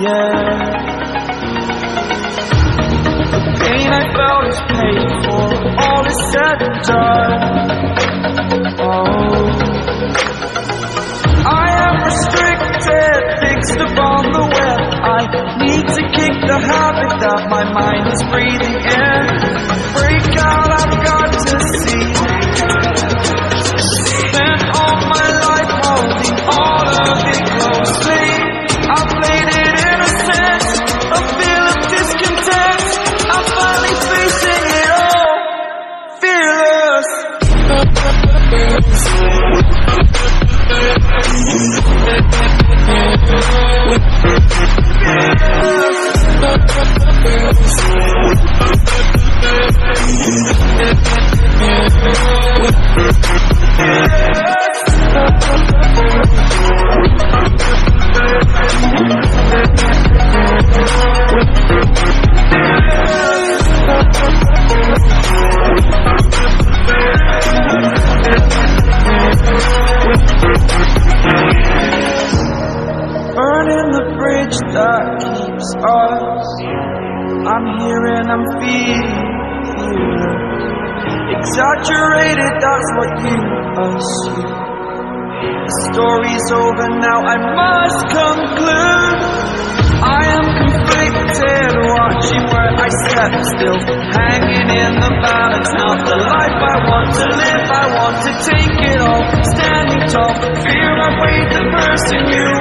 yeah. The pain I felt is paid for, all is said and done. Oh, I am restricted, fixed upon the web. I need to kick the habit that my mind is breathing in. Break out, I've got to see. Spent all my life holding all of it closely. I played it innocent, a feel of discontent. I'm finally facing it all, fearless. Burning the bridge that keeps us. I'm here and I'm feeling exaggerated, that's what you assume. The story's over now, I must conclude. I am conflicted, watching where I step still, hanging in the balance. Not the life I want to live, I want to take it all. Standing tall, fear I weighed the person you